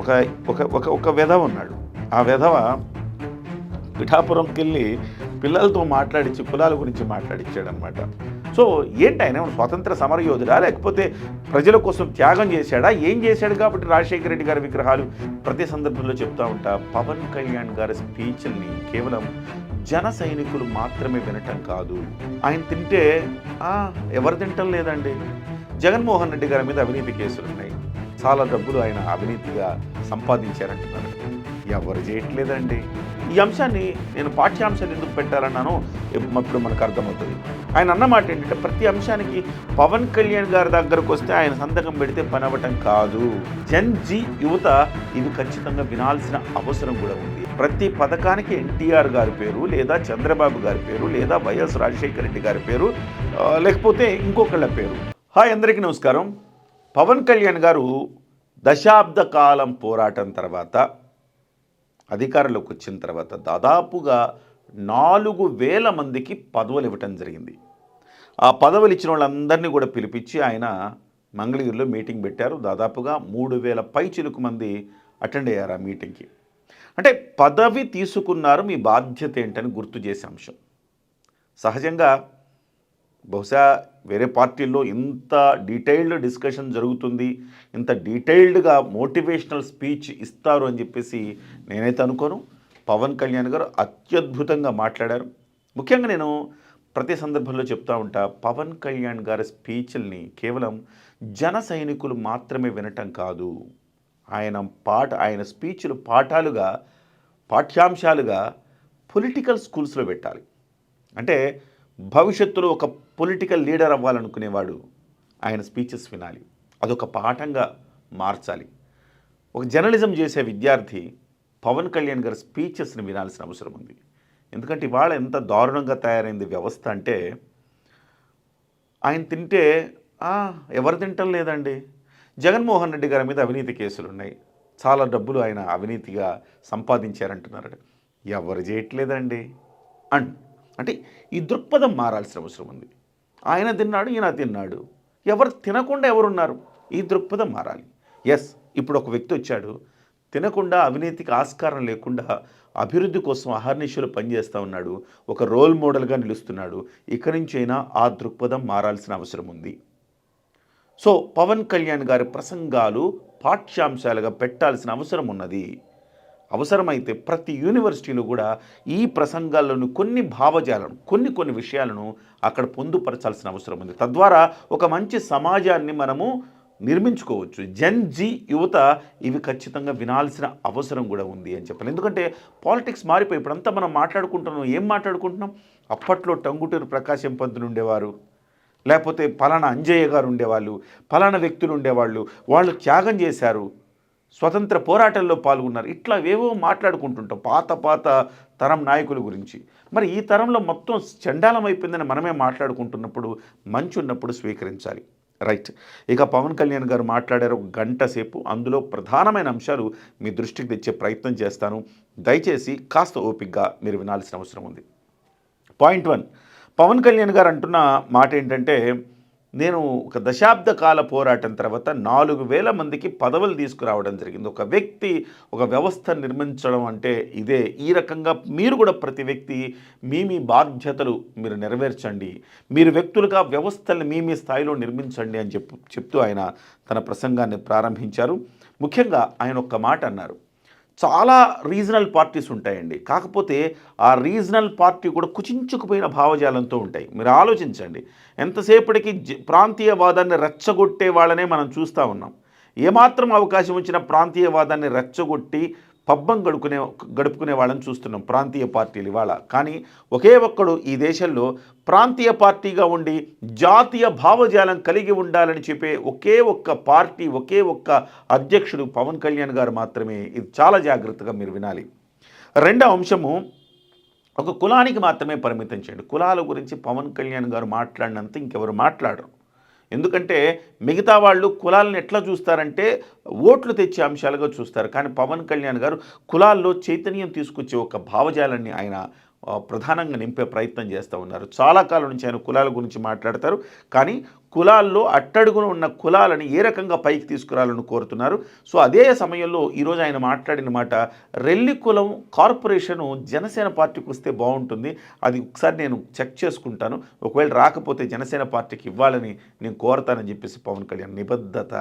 ఒక ఒక ఒక ఒక వెధవ ఉన్నాడు. ఆ వెధవ పిఠాపురంకెళ్ళి పిల్లలతో మాట్లాడించి కులాల గురించి మాట్లాడిచ్చాడనమాట. సో ఏంటి ఆయన స్వాతంత్ర సమరయోధుడా, లేకపోతే ప్రజల కోసం త్యాగం చేశాడా, ఏం చేశాడు కాబట్టి రాజశేఖర రెడ్డి గారి విగ్రహాలు ప్రతి సందర్భంలో చెప్తా ఉంటా. పవన్ కళ్యాణ్ గారి స్పీచ్ల్ని కేవలం జన సైనికులు మాత్రమే వినటం కాదు, ఆయన తింటే ఎవరు తింటం లేదండి. జగన్మోహన్ రెడ్డి గారి మీద అవినీతి కేసులు ఉన్నాయి, చాలా డబ్బులు ఆయన అవినీతిగా సంపాదించారంటున్నారు, ఎవరు చేయట్లేదండి. ఈ అంశాన్ని నేను పాఠ్యాంశాలు ఎందుకు పెట్టాలన్నానో ఇప్పుడు మనకు అర్థమవుతుంది. ఆయన అన్నమాట ఏంటంటే, ప్రతి అంశానికి పవన్ కళ్యాణ్ గారి దగ్గరకు వస్తే ఆయన సంతకం పెడితే పని అవ్వటం కాదు. జన్ జీ యువత ఇవి ఖచ్చితంగా వినాల్సిన అవసరం కూడా ఉంది. ప్రతి పథకానికి ఎన్టీఆర్ గారి పేరు, లేదా చంద్రబాబు గారి పేరు, లేదా వైఎస్ రాజశేఖర రెడ్డి గారి పేరు, లేకపోతే ఇంకొకళ్ళ పేరు. హాయ్, అందరికీ నమస్కారం. పవన్ కళ్యాణ్ గారు దశాబ్ద కాలం పోరాటం తర్వాత అధికారంలోకి వచ్చిన తర్వాత దాదాపుగా 4,000 మందికి పదవులు ఇవ్వటం జరిగింది. ఆ పదవులు ఇచ్చిన వాళ్ళందరినీ కూడా పిలిపించి ఆయన మంగళగిరిలో మీటింగ్ పెట్టారు. దాదాపుగా 3,000 పైచిలుకు మంది అటెండ్ అయ్యారు ఆ మీటింగ్కి. అంటే పదవి తీసుకున్నారు, మీ బాధ్యత ఏంటని గుర్తు చేసే అంశం. సహజంగా బహుశా వేరే పార్టీల్లో ఇంత డీటెయిల్డ్ డిస్కషన్ జరుగుతుంది, ఇంత డీటెయిల్డ్గా మోటివేషనల్ స్పీచ్ ఇస్తారు అని చెప్పేసి నేనైతే అనుకోను. పవన్ కళ్యాణ్ గారు అత్యద్భుతంగా మాట్లాడారు. ముఖ్యంగా నేను ప్రతి సందర్భంలో చెప్తా ఉంటా, పవన్ కళ్యాణ్ గారి స్పీచ్ల్ని కేవలం జన సైనికులు మాత్రమే వినటం కాదు, ఆయన స్పీచ్లు పాఠాలుగా, పాఠ్యాంశాలుగా పొలిటికల్ స్కూల్స్లో పెట్టాలి. అంటే భవిష్యత్తులో ఒక పొలిటికల్ లీడర్ అవ్వాలనుకునేవాడు ఆయన స్పీచెస్ వినాలి, అదొక పాఠంగా మార్చాలి. ఒక జర్నలిజం చేసే విద్యార్థి పవన్ కళ్యాణ్ గారి స్పీచెస్ని వినాల్సిన అవసరం ఉంది. ఎందుకంటే ఇవాళ ఎంత దారుణంగా తయారైంది వ్యవస్థ అంటే, ఆయన తింటే ఎవరు తింటం లేదండి. జగన్మోహన్ రెడ్డి గారి మీద అవినీతి కేసులు ఉన్నాయి, చాలా డబ్బులు ఆయన అవినీతిగా సంపాదించారంటున్నారు, ఎవరు చేయట్లేదండి. అంటే ఈ దృక్పథం మారాల్సిన అవసరం ఉంది. ఆయన తిన్నాడు, ఈయన తిన్నాడు, ఎవరు తినకుండా ఎవరున్నారు, ఈ దృక్పథం మారాలి. ఎస్, ఇప్పుడు ఒక వ్యక్తి వచ్చాడు, తినకుండా అవినీతికి ఆస్కారం లేకుండా అభివృద్ధి కోసం అహర్నిశలు పనిచేస్తూ ఉన్నాడు, ఒక రోల్ మోడల్గా నిలుస్తున్నాడు. ఇక్కడి నుంచైనా ఆ దృక్పథం మారాల్సిన అవసరం ఉంది. సో పవన్ కళ్యాణ్ గారి ప్రసంగాలు పాఠ్యాంశాలుగా పెట్టాల్సిన అవసరం ఉన్నది. అవసరమైతే ప్రతి యూనివర్సిటీలో కూడా ఈ ప్రసంగాల్లోని కొన్ని భావజాలను, కొన్ని విషయాలను అక్కడ పొందుపరచాల్సిన అవసరం ఉంది. తద్వారా ఒక మంచి సమాజాన్ని మనము నిర్మించుకోవచ్చు. జన్ జీ యువత ఇవి ఖచ్చితంగా వినాల్సిన అవసరం కూడా ఉంది అని చెప్పాలి. ఎందుకంటే పాలిటిక్స్ మారిపోయి ఇప్పుడంతా మనం ఏం మాట్లాడుకుంటున్నాం. అప్పట్లో టంగుటూరు ప్రకాశం పంతులు ఉండేవారు, లేకపోతే పలానా అంజయ్య గారు ఉండేవాళ్ళు, పలానా వ్యక్తులు ఉండేవాళ్ళు, వాళ్ళు త్యాగం చేశారు, స్వతంత్ర పోరాటంలో పాల్గొన్నారు, ఇట్లా ఏవో మాట్లాడుకుంటుంటాం పాత తరం నాయకుల గురించి. మరి ఈ తరంలో మొత్తం చండాలం అయిపోయిందని మనమే మాట్లాడుకుంటున్నప్పుడు మంచి ఉన్నప్పుడు స్వీకరించాలి. రైట్, ఇక పవన్ కళ్యాణ్ గారు మాట్లాడారు 1 గంట సేపు. అందులో ప్రధానమైన అంశాలు మీ దృష్టికి తెచ్చే ప్రయత్నం చేస్తాను. దయచేసి కాస్త ఓపికగా మీరు వినాల్సిన అవసరం ఉంది. పాయింట్ 1, పవన్ కళ్యాణ్ గారు అంటున్న మాట ఏంటంటే, నేను ఒక దశాబ్ద కాల పోరాటం తర్వాత 4,000 మందికి పదవులు తీసుకురావడం జరిగింది. ఒక వ్యక్తి ఒక వ్యవస్థ నిర్మించడం అంటే ఇదే. ఈ రకంగా మీరు కూడా ప్రతి వ్యక్తి మీ బాధ్యతలు మీరు నెరవేర్చండి, మీరు వ్యక్తులుగా వ్యవస్థల్ని మీ స్థాయిలో నిర్మించండి అని చెప్తూ ఆయన తన ప్రసంగాన్ని ప్రారంభించారు. ముఖ్యంగా ఆయన ఒక్క మాట అన్నారు, చాలా రీజనల్ పార్టీస్ ఉంటాయండి, కాకపోతే ఆ రీజనల్ పార్టీ కూడా కుచించుకుపోయిన భావజాలంతో ఉంటాయి. మీరు ఆలోచించండి, ఎంతసేపటికి ప్రాంతీయవాదాన్ని రెచ్చగొట్టే వాళ్ళనే మనం చూస్తూ ఉన్నాం. ఏమాత్రం అవకాశం వచ్చిన ప్రాంతీయవాదాన్ని రెచ్చగొట్టి పబ్బం గడుపుకునే వాళ్ళని చూస్తున్నాం ప్రాంతీయ పార్టీలు ఇవాళ. కానీ ఒకే ఒక్కడు ఈ దేశంలో ప్రాంతీయ పార్టీగా ఉండి జాతీయ భావజాలం కలిగి ఉండాలని చెప్పే ఒకే ఒక్క పార్టీ, ఒకే ఒక్క అధ్యక్షుడు పవన్ కళ్యాణ్ గారు మాత్రమే. ఇది చాలా జాగ్రత్తగా మీరు వినాలి. రెండవ అంశము, ఒక కులానికి మాత్రమే పరిమితం చేయండి. కులాల గురించి పవన్ కళ్యాణ్ గారు మాట్లాడినంత ఇంకెవరు మాట్లాడరు. ఎందుకంటే మిగతా వాళ్ళు కులాలను ఎట్లా చూస్తారంటే ఓట్లు తెచ్చే అంశాలుగా చూస్తారు. కానీ పవన్ కళ్యాణ్ గారు కులాల్లో చైతన్యం తీసుకొచ్చే ఒక భావజాలాన్ని ఆయన ప్రధానంగా నింపే ప్రయత్నం చేస్తూ ఉన్నారు. చాలా కాలం నుంచి ఆయన కులాల గురించి మాట్లాడతారు. కానీ కులాల్లో అట్టడుగున ఉన్న కులాలని ఏ రకంగా పైకి తీసుకురావాలని కోరుతున్నారు. సో అదే సమయంలో ఈరోజు ఆయన మాట్లాడిన మాట, రెల్లి కులం కార్పొరేషను జనసేన పార్టీకి వస్తే బాగుంటుంది, అది ఒకసారి నేను చెక్ చేసుకుంటాను, ఒకవేళ రాకపోతే జనసేన పార్టీకి ఇవ్వాలని నేను కోరతానని చెప్పేసి పవన్ కళ్యాణ్ నిబద్ధత,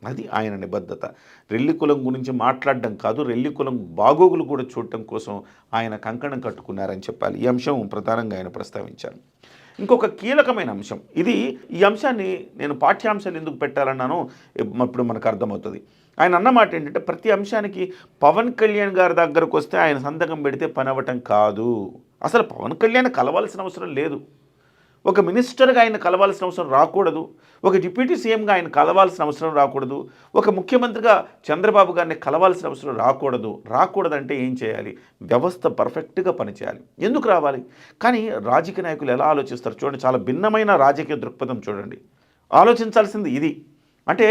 అది ఆయన నిబద్ధత. రెల్లి కులం గురించి మాట్లాడడం కాదు, రెల్లి కులం బాగోగులు కూడా చూడటం కోసం ఆయన కంకణం కట్టుకున్నారని చెప్పాలి. ఈ అంశం ప్రధానంగా ఆయన ప్రస్తావించారు. ఇంకొక కీలకమైన అంశం ఇది. ఈ అంశాన్ని నేను పాఠ్యాంశాలు ఎందుకు పెట్టాలన్నానో ఇప్పుడు మనకు అర్థమవుతుంది. ఆయన అన్నమాట ఏంటంటే, ప్రతి అంశానికి పవన్ కళ్యాణ్ గారి దగ్గరకు వస్తే ఆయన సంతకం పెడితే పని అవ్వటం కాదు. అసలు పవన్ కళ్యాణ్ కలవాల్సిన అవసరం లేదు. ఒక మినిస్టర్గా ఆయన కలవాల్సిన అవసరం రాకూడదు, ఒక డిప్యూటీ సీఎంగా ఆయన కలవాల్సిన అవసరం రాకూడదు, ఒక ముఖ్యమంత్రిగా చంద్రబాబు గారిని కలవాల్సిన అవసరం రాకూడదంటే ఏం చేయాలి? వ్యవస్థ పర్ఫెక్ట్గా పనిచేయాలి. ఎందుకు రావాలి? కానీ రాజకీయ నాయకులు ఎలా ఆలోచిస్తారు చూడండి, చాలా భిన్నమైన రాజకీయ దృక్పథం చూడండి. ఆలోచించాల్సింది ఇది. అంటే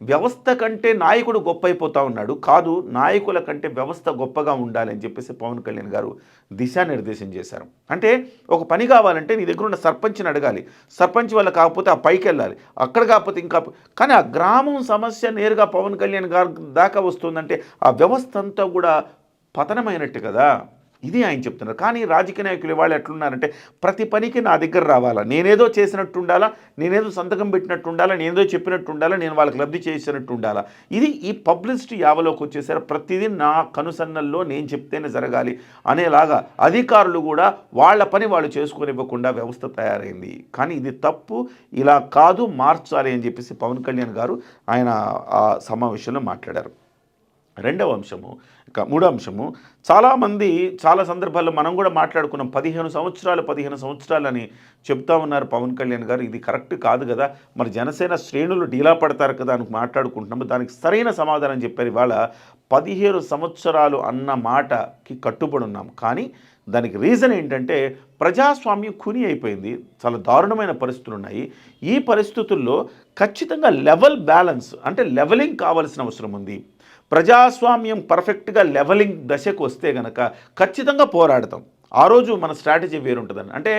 వ్యవస్థ కంటే నాయకుడు గొప్ప అయిపోతూ ఉన్నాడు, కాదు నాయకుల కంటే వ్యవస్థ గొప్పగా ఉండాలి అని చెప్పేసి పవన్ కళ్యాణ్ గారు దిశానిర్దేశం చేశారు. అంటే ఒక పని కావాలంటే నీ దగ్గర ఉన్న సర్పంచ్ని అడగాలి, సర్పంచ్ వల్ల కాకపోతే ఆ పైకి వెళ్ళాలి, అక్కడ కాకపోతే ఇంకా, కానీ ఆ గ్రామం సమస్య నేరుగా పవన్ కళ్యాణ్ గారు దాకా వస్తుందంటే ఆ వ్యవస్థ అంతా కూడా పతనమైనట్టు కదా. ఇది ఆయన చెప్తున్నారు. కానీ రాజకీయ నాయకులు వాళ్ళు ఎట్లున్నారంటే, ప్రతి పనికి నా దగ్గర రావాలా, నేనేదో చేసినట్టు ఉండాలా, నేనేదో సంతకం పెట్టినట్టు ఉండాలా, నేనేదో చెప్పినట్టు ఉండాలా, నేను వాళ్ళకి లబ్ధి చేసినట్టు ఉండాలా. ఇది ఈ పబ్లిసిటీ యావలోకి వచ్చేసారు. ప్రతిదీ నా కనుసన్నల్లో నేను చెప్తేనే జరగాలి అనేలాగా అధికారులు కూడా వాళ్ళ పని వాళ్ళు చేసుకొనివ్వకుండా వ్యవస్థ తయారైంది. కానీ ఇది తప్పు, ఇలా కాదు, మార్చాలి అని చెప్పేసి పవన్ కళ్యాణ్ గారు ఆయన ఆ సమావేశంలో మాట్లాడారు. రెండవ అంశము, ఇక మూడో అంశము, చాలామంది చాలా సందర్భాల్లో మనం కూడా మాట్లాడుకున్నాం, 15 సంవత్సరాలని చెప్తా ఉన్నారు పవన్ కళ్యాణ్ గారు. ఇది కరెక్ట్ కాదు కదా, మరి జనసేన శ్రేణులు డీలా పడతారు కదా అని మాట్లాడుకుంటున్నాము. దానికి సరైన సమాధానం చెప్పారు. ఇవాళ 15 సంవత్సరాలు అన్న మాటకి కట్టుబడి ఉన్నాం. కానీ దానికి రీజన్ ఏంటంటే, ప్రజాస్వామ్యం కుని అయిపోయింది, చాలా దారుణమైన పరిస్థితులు ఉన్నాయి. ఈ పరిస్థితుల్లో ఖచ్చితంగా లెవెల్ బ్యాలెన్స్ అంటే లెవెలింగ్ కావాల్సిన అవసరం ఉంది. ప్రజాస్వామ్యం పర్ఫెక్ట్గా లెవెలింగ్ దశకు వస్తే గనక ఖచ్చితంగా పోరాడతాం. ఆ రోజు మన స్ట్రాటజీ వేరుంటుందని. అంటే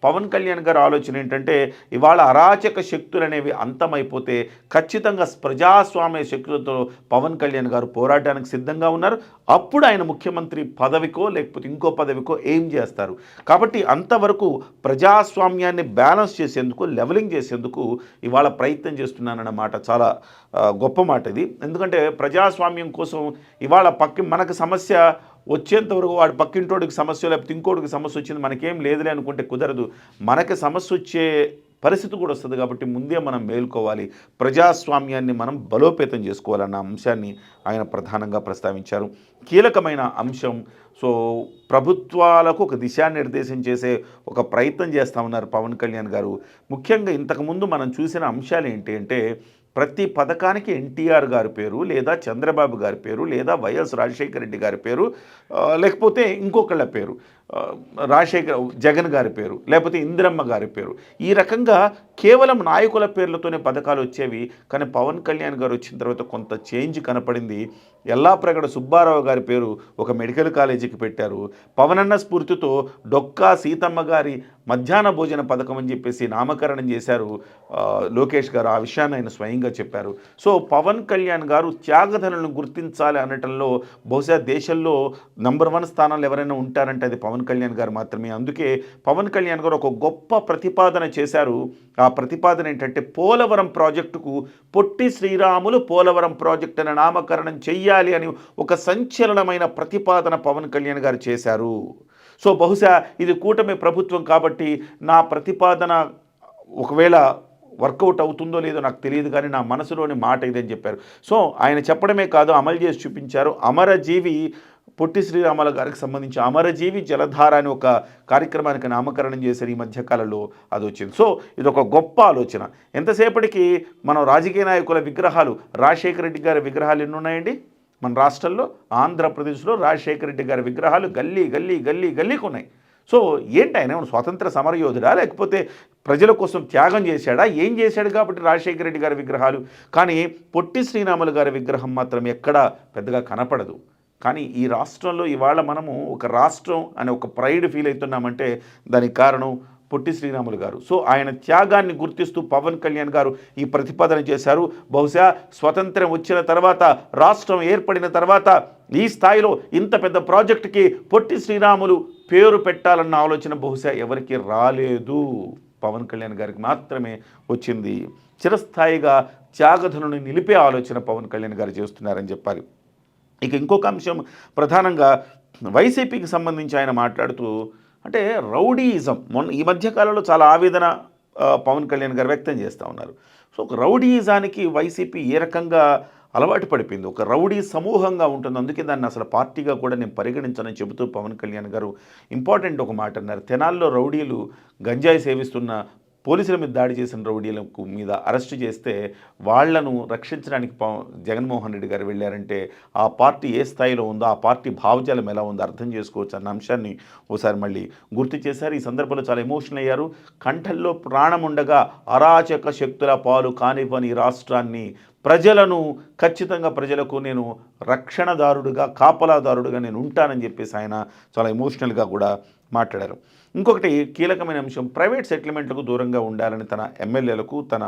పవన్ కళ్యాణ్ గారు ఆలోచన ఏంటంటే, ఇవాళ అరాచక శక్తులు అనేవి అంతమైపోతే ఖచ్చితంగా ప్రజాస్వామ్య శక్తులతో పవన్ కళ్యాణ్ గారు పోరాటానికి సిద్ధంగా ఉన్నారు. అప్పుడు ఆయన ముఖ్యమంత్రి పదవికో లేకపోతే ఇంకో పదవికో ఏం చేస్తారు. కాబట్టి అంతవరకు ప్రజాస్వామ్యాన్ని బ్యాలెన్స్ చేసేందుకు, లెవెలింగ్ చేసేందుకు ఇవాళ ప్రయత్నం చేస్తున్నానన్నమాట. చాలా గొప్ప మాట ఇది. ఎందుకంటే ప్రజాస్వామ్యం కోసం ఇవాళ మనకు సమస్య వచ్చేంతవరకు వాడు పక్కింటోడికి సమస్య లేకపోతే ఇంకోటికి సమస్య వచ్చింది, మనకేం లేదులే అనుకుంటే కుదరదు. మనకి సమస్య వచ్చే పరిస్థితి కూడా వస్తుంది. కాబట్టి ముందే మనం మేల్కోవాలి, ప్రజాస్వామ్యాన్ని మనం బలోపేతం చేసుకోవాలన్న అంశాన్ని ఆయన ప్రధానంగా ప్రస్తావించారు. కీలకమైన అంశం. సో ప్రభుత్వాలకు ఒక దిశానిర్దేశం చేసే ఒక ప్రయత్నం చేస్తూ ఉన్నారు పవన్ కళ్యాణ్ గారు. ముఖ్యంగా ఇంతకుముందు మనం చూసిన అంశాలు ఏంటి అంటే, ప్రతి పథకానికి ఎన్టీఆర్ గారి పేరు, లేదా చంద్రబాబు గారి పేరు, లేదా వైఎస్ రాజశేఖర రెడ్డి గారి పేరు, లేకపోతే ఇంకొకళ్ళ పేరు, జగన్ గారి పేరు, లేకపోతే ఇందిరమ్మ గారి పేరు, ఈ రకంగా కేవలం నాయకుల పేర్లతోనే పథకాలు వచ్చేవి. కానీ పవన్ కళ్యాణ్ గారు వచ్చిన తర్వాత కొంత చేంజ్ కనపడింది. ఎల్లాప్రగడ సుబ్బారావు గారి పేరు ఒక మెడికల్ కాలేజీకి పెట్టారు. పవనన్న స్ఫూర్తితో డొక్కా సీతమ్మ గారి మధ్యాహ్న భోజన పథకం అని చెప్పేసి నామకరణం చేశారు లోకేష్ గారు. ఆ విషయాన్ని ఆయన స్వయంగా చెప్పారు. సో పవన్ కళ్యాణ్ గారు త్యాగధనులను గుర్తించాలి అనటంలో బహుశా దేశంలో నంబర్ 1 స్థానాలు ఎవరైనా ఉంటారంటే అది పవన్ కళ్యాణ్ గారు మాత్రమే. అందుకే పవన్ కళ్యాణ్ గారు ఒక గొప్ప ప్రతిపాదన చేశారు. ఆ ప్రతిపాదన ఏంటంటే, పోలవరం ప్రాజెక్టుకు పొట్టి శ్రీరాములు పోలవరం ప్రాజెక్టు అని నామకరణం చెయ్యాలి అని ఒక సంచలనమైన ప్రతిపాదన పవన్ కళ్యాణ్ గారు చేశారు. సో బహుశా ఇది కూటమి ప్రభుత్వం కాబట్టి నా ప్రతిపాదన ఒకవేళ వర్కౌట్ అవుతుందో లేదో నాకు తెలియదు, కానీ నా మనసులోని మాట ఇదని చెప్పారు. సో ఆయన చెప్పడమే కాదు, అమలు చేసి చూపించారు. అమరజీవి పొట్టి శ్రీరాములు గారికి సంబంధించి అమరజీవి జలధార అని ఒక కార్యక్రమానికి నామకరణం చేశారు ఈ మధ్యకాలంలో, అది వచ్చింది. సో ఇది ఒక గొప్ప ఆలోచన. ఎంతసేపటికి మనం రాజకీయ నాయకుల విగ్రహాలు, రాజశేఖర రెడ్డి గారి విగ్రహాలు ఎన్ని ఉన్నాయండి మన రాష్ట్రంలో? ఆంధ్రప్రదేశ్లో రాజశేఖర రెడ్డి గారి విగ్రహాలు గల్లీకి ఉన్నాయి. సో ఏంటి, ఆయన స్వాతంత్ర సమరయోధుడా, లేకపోతే ప్రజల కోసం త్యాగం చేశాడా, ఏం చేశాడు కాబట్టి రాజశేఖర రెడ్డి గారి విగ్రహాలు? కానీ పొట్టి శ్రీరాములు గారి విగ్రహం మాత్రం ఎక్కడా పెద్దగా కనపడదు. కానీ ఈ రాష్ట్రంలో ఇవాళ మనము ఒక రాష్ట్రం అనే ఒక ప్రైడ్ ఫీల్ అవుతున్నామంటే దానికి కారణం పొట్టి శ్రీరాములు గారు. సో ఆయన త్యాగాన్ని గుర్తిస్తూ పవన్ కళ్యాణ్ గారు ఈ ప్రతిపాదన చేశారు. బహుశా స్వతంత్రం వచ్చిన తర్వాత, రాష్ట్రం ఏర్పడిన తర్వాత ఈ స్థాయిలో ఇంత పెద్ద ప్రాజెక్టుకి పొట్టి శ్రీరాములు పేరు పెట్టాలన్న ఆలోచన బహుశా ఎవరికి రాలేదు. పవన్ కళ్యాణ్ గారికి మాత్రమే వచ్చింది. చిరస్థాయిగా త్యాగధనుని నిలిపే ఆలోచన పవన్ కళ్యాణ్ గారు చేస్తున్నారని చెప్పాలి. ఇక ఇంకొక అంశం ప్రధానంగా వైసీపీకి సంబంధించి ఆయన మాట్లాడుతూ, అంటే రౌడీయిజం ఈ మధ్యకాలంలో చాలా ఆవేదన పవన్ కళ్యాణ్ గారు వ్యక్తం చేస్తూ ఉన్నారు. సో ఒక రౌడీయిజానికి వైసీపీ ఏ రకంగా అలవాటు పడిపోయింది, ఒక రౌడీ సమూహంగా ఉంటుంది, అందుకే దాన్ని అసలు పార్టీగా కూడా నేను పరిగణించనని చెబుతూ పవన్ కళ్యాణ్ గారు ఇంపార్టెంట్ ఒక మాట అన్నారు. తెనాల్లో రౌడీలు గంజాయి సేవిస్తున్న పోలీసుల మీద దాడి చేసిన రౌడీలకు మీద అరెస్ట్ చేస్తే వాళ్లను రక్షించడానికి జగన్మోహన్ రెడ్డి గారు వెళ్ళారంటే ఆ పార్టీ ఏ స్థాయిలో ఉందో, ఆ పార్టీ భావజాలం ఎలా ఉందో అర్థం చేసుకోవచ్చు అన్న అంశాన్ని ఒకసారి మళ్ళీ గుర్తు చేశారు. ఈ సందర్భంలో చాలా ఎమోషనల్ అయ్యారు. కంఠంలో ప్రాణం ఉండగా అరాచక శక్తుల పాలు కానివ్వని రాష్ట్రాన్ని, ప్రజలను ఖచ్చితంగా ప్రజలకు నేను రక్షణదారుడుగా, కాపలాదారుడుగా నేను ఉంటానని చెప్పేసి ఆయన చాలా ఎమోషనల్గా కూడా మాట్లాడారు. ఇంకొకటి కీలకమైన అంశం, ప్రైవేట్ సెటిల్మెంట్లకు దూరంగా ఉండాలని తన ఎమ్మెల్యేలకు, తన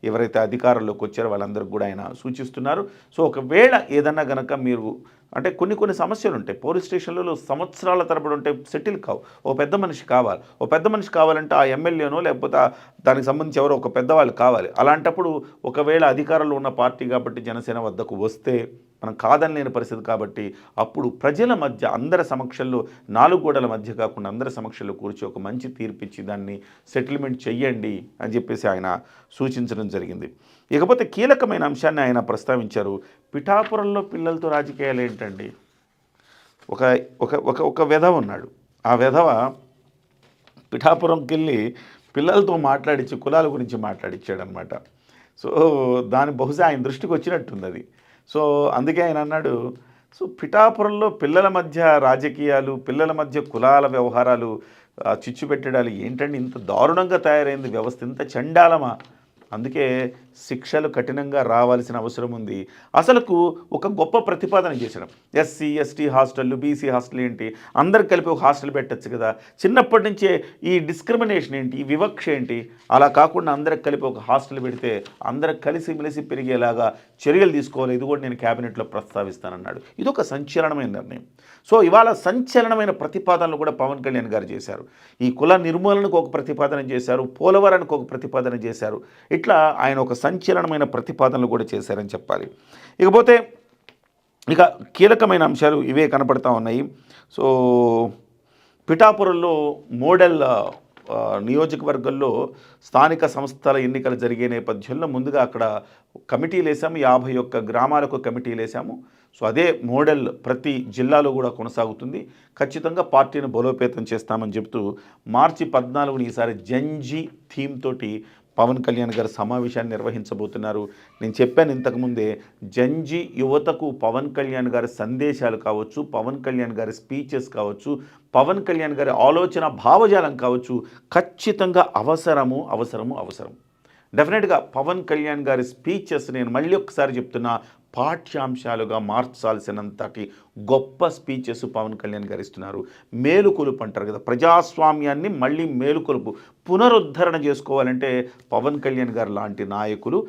ఎవరైతే అధికారంలోకి వచ్చారో వాళ్ళందరికీ కూడా ఆయన సూచిస్తున్నారు. సో ఒకవేళ ఏదన్నా కనుక మీరు అంటే కొన్ని సమస్యలు ఉంటాయి, పోలీస్ స్టేషన్లలో సంవత్సరాల తరబడి ఉంటే సెటిల్ కావు. ఓ పెద్ద మనిషి కావాలి. ఓ పెద్ద మనిషి కావాలంటే ఆ ఎమ్మెల్యేనో లేకపోతే దానికి సంబంధించి ఎవరో ఒక పెద్దవాళ్ళు కావాలి. అలాంటప్పుడు ఒకవేళ అధికారంలో ఉన్న పార్టీ కాబట్టి జనసేన వద్దకు వస్తే మనం కాదనలేని పరిస్థితి కాబట్టి అప్పుడు ప్రజల మధ్య అందరి సమక్షంలో, 4 గోడల మధ్య కాకుండా అందరి సమక్షంలో కూర్చి ఒక మంచి తీర్పిచ్చి దాన్ని సెటిల్మెంట్ చెయ్యండి అని చెప్పేసి ఆయన సూచించడం జరిగింది. ఇకపోతే కీలకమైన అంశాన్ని ఆయన ప్రస్తావించారు. పిఠాపురంలో పిల్లలతో రాజకీయాలు ఏంటండి? ఒక ఒక ఒక ఒక వెధవ ఉన్నాడు. ఆ వెధవ పిఠాపురంకి వెళ్ళి పిల్లలతో మాట్లాడించి కులాల గురించి మాట్లాడించాడనమాట. సో దాని బహుశా ఆయన దృష్టికి వచ్చినట్టుంది అది. సో అందుకే ఆయన అన్నాడు, సో పిఠాపురంలో పిల్లల మధ్య రాజకీయాలు, పిల్లల మధ్య కులాల వ్యవహారాలు, చిచ్చు పెట్టడాలు ఏంటండి? ఇంత దారుణంగా తయారైంది వ్యవస్థ, ఇంత చండాలమా? అందుకే శిక్షలు కఠినంగా రావాల్సిన అవసరం ఉంది. అసలుకు ఒక గొప్ప ప్రతిపాదన చేశాడు. ఎస్సీ ఎస్టీ హాస్టళ్ళు, బీసీ హాస్టల్ ఏంటి, అందరికి కలిపి ఒక హాస్టల్ పెట్టచ్చు కదా. చిన్నప్పటి నుంచే ఈ డిస్క్రిమినేషన్ ఏంటి, ఈ వివక్ష ఏంటి? అలా కాకుండా అందరికి కలిపి ఒక హాస్టల్ పెడితే అందరికి కలిసి మెలిసి పెరిగేలాగా చర్యలు తీసుకోవాలి. ఇది కూడా నేను క్యాబినెట్లో ప్రస్తావిస్తానన్నాడు. ఇది ఒక సంచలనమైన నిర్ణయం. సో ఇవాళ సంచలనమైన ప్రతిపాదనలు కూడా పవన్ కళ్యాణ్ గారు చేశారు. ఈ కుల నిర్మూలనకు ఒక ప్రతిపాదన చేశారు, పోలవరానికి ఒక ప్రతిపాదన చేశారు. ఇట్లా ఆయన ఒక సంచలనమైన ప్రతిపాదనలు కూడా చేశారని చెప్పాలి. ఇకపోతే ఇక కీలకమైన అంశాలు ఇవే కనపడతా ఉన్నాయి. సో పిఠాపురంలో మోడల్ నియోజకవర్గంలో స్థానిక సంస్థల ఎన్నికలు జరిగే నేపథ్యంలో ముందుగా అక్కడ కమిటీలు వేసాము, 51 గ్రామాలకు కమిటీలు వేసాము. సో అదే మోడల్ ప్రతి జిల్లాలో కూడా కొనసాగుతుంది. ఖచ్చితంగా పార్టీని బలోపేతం చేస్తామని చెబుతూ మార్చి 14ని ఈసారి జంజీ థీమ్ తోటి పవన్ కళ్యాణ్ గారు సమావేశాన్ని నిర్వహించబోతున్నారు. నేను చెప్పాను ఇంతకుముందే, జంజీ యువతకు పవన్ కళ్యాణ్ గారి సందేశాలు కావచ్చు, పవన్ కళ్యాణ్ గారి స్పీచెస్ కావచ్చు, పవన్ కళ్యాణ్ గారి ఆలోచన భావజాలం కావచ్చు, ఖచ్చితంగా అవసరము. డెఫినెట్గా పవన్ కళ్యాణ్ గారి స్పీచెస్ నేను మళ్ళీ ఒకసారి చెప్తున్నా, పాఠ్యాంశాలుగా మార్చాల్సినంతటి గొప్ప స్పీచెస్ పవన్ కళ్యాణ్ గారు ఇస్తున్నారు. మేలుకొలుపు అంటారు కదా, ప్రజాస్వామ్యాన్ని మళ్ళీ మేలుకొలుపు పునరుద్ధరణ చేసుకోవాలంటే పవన్ కళ్యాణ్ గారు లాంటి నాయకులు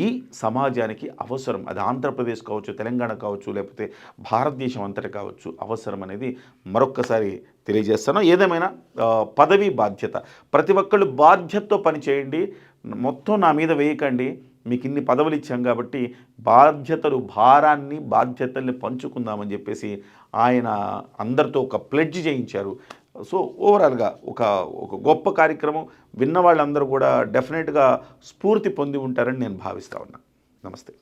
ఈ సమాజానికి అవసరం. అది ఆంధ్రప్రదేశ్ కావచ్చు, తెలంగాణ కావచ్చు, లేకపోతే భారతదేశం అంతటా కావచ్చు, అవసరం అనేది మరొక్కసారి తెలియజేస్తాను. ఏదేమైనా పదవి బాధ్యత, ప్రతి ఒక్కళ్ళు బాధ్యతతో పనిచేయండి. మొత్తం నా మీద వేయకండి, మీకు ఇన్ని పదవులు ఇచ్చాం కాబట్టి బాధ్యతల్ని పంచుకుందామని చెప్పేసి ఆయన అందరితో ఒక ప్లెడ్జ్ చేయించారు. సో ఓవరాల్గా ఒక గొప్ప కార్యక్రమం. విన్న వాళ్ళందరూ కూడా డెఫినెట్గా స్ఫూర్తి పొంది ఉంటారని నేను భావిస్తా ఉన్నాను. నమస్తే.